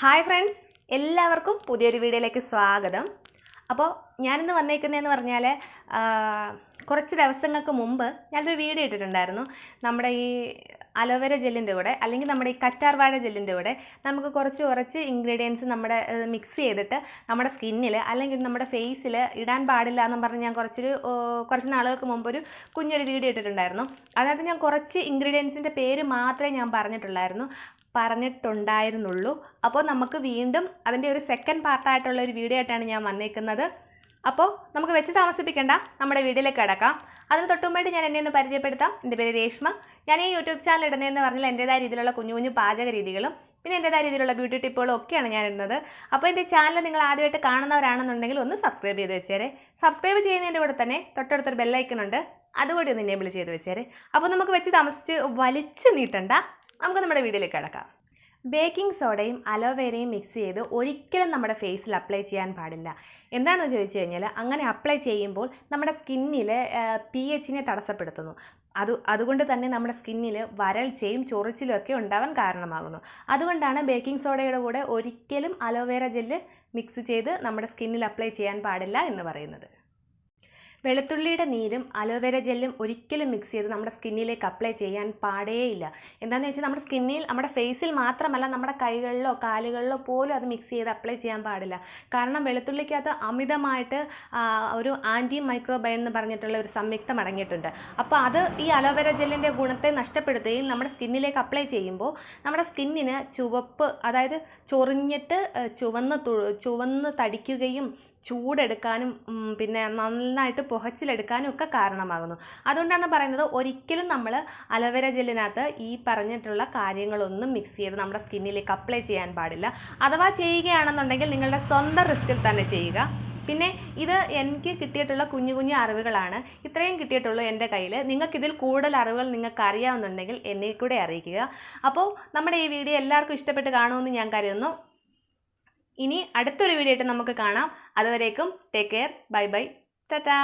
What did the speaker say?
Hi friends, എല്ലാവർക്കും പുതിയൊരു വീഡിയോയിലേക്ക് സ്വാഗതം. അപ്പോൾ ഞാനിന്ന് വന്നേക്കുന്നതെന്ന് പറഞ്ഞാൽ കുറച്ച് ദിവസങ്ങൾക്ക് മുമ്പ് ഞാനൊരു വീഡിയോ ഇട്ടിട്ടുണ്ടായിരുന്നു. നമ്മുടെ ഈ അലോവേര ജെല്ലിൻ്റെ കൂടെ അല്ലെങ്കിൽ നമ്മുടെ ഈ കറ്റാർവാഴ ജെല്ലിൻ്റെ കൂടെ നമുക്ക് കുറച്ച് ഇൻഗ്രീഡിയൻസ് നമ്മുടെ മിക്സ് ചെയ്തിട്ട് നമ്മുടെ സ്കിന്നിൽ അല്ലെങ്കിൽ നമ്മുടെ ഫേസിൽ ഇടാൻ പാടില്ല എന്നും പറഞ്ഞ് ഞാൻ കുറച്ച് നാളുകൾക്ക് മുമ്പ് ഒരു കുഞ്ഞൊരു വീഡിയോ ഇട്ടിട്ടുണ്ടായിരുന്നു. അതിനകത്ത് ഞാൻ കുറച്ച് ഇൻഗ്രീഡിയൻസിൻ്റെ പേര് മാത്രമേ ഞാൻ പറഞ്ഞിട്ടുണ്ടായിരുന്നുള്ളൂ. അപ്പോൾ നമുക്ക് വീണ്ടും അതിൻ്റെ ഒരു സെക്കൻഡ് പാർട്ടായിട്ടുള്ള ഒരു വീഡിയോ ആയിട്ടാണ് ഞാൻ വന്നേക്കുന്നത്. അപ്പോൾ നമുക്ക് വെച്ച് താമസിപ്പിക്കേണ്ട, നമ്മുടെ വീഡിയോയിലേക്ക് കിടക്കാം. അതിന് തൊട്ടുമുമ്പായിട്ട് ഞാൻ എന്നെ ഒന്ന് പരിചയപ്പെടുത്താം. എൻ്റെ പേര് രേഷ്മ. ഞാൻ ഈ യൂട്യൂബ് ചാനൽ ഇടുന്നതെന്ന് പറഞ്ഞാൽ എൻ്റേതായ രീതിയിലുള്ള കുഞ്ഞു പാചക രീതികളും പിന്നെ എൻ്റേതായ രീതിയിലുള്ള ബ്യൂട്ടി ടിപ്പുകളും ഒക്കെയാണ് ഞാൻ ഇടുന്നത്. അപ്പോൾ എൻ്റെ ചാനൽ നിങ്ങൾ ആദ്യമായിട്ട് കാണുന്നവരാണെന്നുണ്ടെങ്കിൽ ഒന്ന് സബ്സ്ക്രൈബ് ചെയ്ത് വെച്ചേരെ. സബ്സ്ക്രൈബ് ചെയ്യുന്നതിൻ്റെ കൂടെ തന്നെ തൊട്ടടുത്തൊരു ബെല്ലൈക്കൺ ഉണ്ട്, അതുകൂടി ഒന്ന് എനേബിൾ ചെയ്ത് വെച്ചേരെ. അപ്പോൾ നമുക്ക് വെച്ച് താമസിച്ച് വലിച്ചു നീട്ടണ്ട, നമുക്ക് നമ്മുടെ വീഡിയോയിലേക്ക് കിടക്കാം. ബേക്കിംഗ് സോഡയും അലോവേരയും മിക്സ് ചെയ്ത് ഒരിക്കലും നമ്മുടെ ഫേസിൽ അപ്ലൈ ചെയ്യാൻ പാടില്ല. എന്താണെന്ന് ചോദിച്ചു കഴിഞ്ഞാൽ, അങ്ങനെ അപ്ലൈ ചെയ്യുമ്പോൾ നമ്മുടെ സ്കിന്നിൽ pHനെ തടസ്സപ്പെടുത്തുന്നു. അതുകൊണ്ട് തന്നെ നമ്മുടെ സ്കിന്നിൽ വരൾച്ചയും ചൊറിച്ചിലും ഒക്കെ ഉണ്ടാവാൻ കാരണമാകുന്നു. അതുകൊണ്ടാണ് ബേക്കിംഗ് സോഡയുടെ കൂടെ ഒരിക്കലും അലോവേര ജെല്ല് മിക്സ് ചെയ്ത് നമ്മുടെ സ്കിന്നിൽ അപ്ലൈ ചെയ്യാൻ പാടില്ല എന്ന് പറയുന്നത്. വെളുത്തുള്ളിയുടെ നീരും അലോവേര ജെല്ലും ഒരിക്കലും മിക്സ് ചെയ്ത് നമ്മുടെ സ്കിന്നിലേക്ക് അപ്ലൈ ചെയ്യാൻ പാടേയില്ല. എന്താണെന്ന് വെച്ചാൽ നമ്മുടെ സ്കിന്നിൽ, നമ്മുടെ ഫേസിൽ മാത്രമല്ല നമ്മുടെ കൈകളിലോ കാലുകളിലോ പോലും അത് മിക്സ് ചെയ്ത് അപ്ലൈ ചെയ്യാൻ പാടില്ല. കാരണം വെളുത്തുള്ളിക്കകത്ത് അമിതമായിട്ട് ഒരു ആൻറ്റി മൈക്രോബൈൻ എന്ന് പറഞ്ഞിട്ടുള്ള ഒരു സംയുക്തം അടങ്ങിയിട്ടുണ്ട്. അപ്പോൾ അത് ഈ അലോവേര ജെല്ലിൻ്റെ ഗുണത്തെ നഷ്ടപ്പെടുത്തുകയും നമ്മുടെ സ്കിന്നിലേക്ക് അപ്ലൈ ചെയ്യുമ്പോൾ നമ്മുടെ സ്കിന്നിന് ചുവപ്പ്, അതായത് ചൊറിഞ്ഞിട്ട് ചുവന്ന് തടിക്കുകയും ചൂടെടുക്കാനും പിന്നെ നന്നായിട്ട് പുകച്ചിലെടുക്കാനും ഒക്കെ കാരണമാകുന്നു. അതുകൊണ്ടാണ് പറയുന്നത്, ഒരിക്കലും നമ്മൾ അലോവേര ജെല്ലിനകത്ത് ഈ പറഞ്ഞിട്ടുള്ള കാര്യങ്ങളൊന്നും മിക്സ് ചെയ്ത് നമ്മുടെ സ്കിന്നിലേക്ക് അപ്ലൈ ചെയ്യാൻ പാടില്ല. അഥവാ ചെയ്യുകയാണെന്നുണ്ടെങ്കിൽ നിങ്ങളുടെ സ്വന്തം റിസ്കിൽ തന്നെ ചെയ്യുക. പിന്നെ ഇത് എനിക്ക് കിട്ടിയിട്ടുള്ള കുഞ്ഞു അറിവുകളാണ്, ഇത്രയും കിട്ടിയിട്ടുള്ളൂ എൻ്റെ കയ്യിൽ. നിങ്ങൾക്കിതിൽ കൂടുതൽ അറിവുകൾ നിങ്ങൾക്ക് അറിയാവുന്നുണ്ടെങ്കിൽ എന്നെ കൂടെ അറിയിക്കുക. അപ്പോൾ നമ്മുടെ ഈ വീഡിയോ എല്ലാവർക്കും ഇഷ്ടപ്പെട്ട് കാണുമെന്ന് ഞാൻ കരുതുന്നു. ഇനി അടുത്തൊരു വീഡിയോ ആയിട്ട് നമുക്ക് കാണാം. അതുവരേക്കും take care, bye bye, Tata.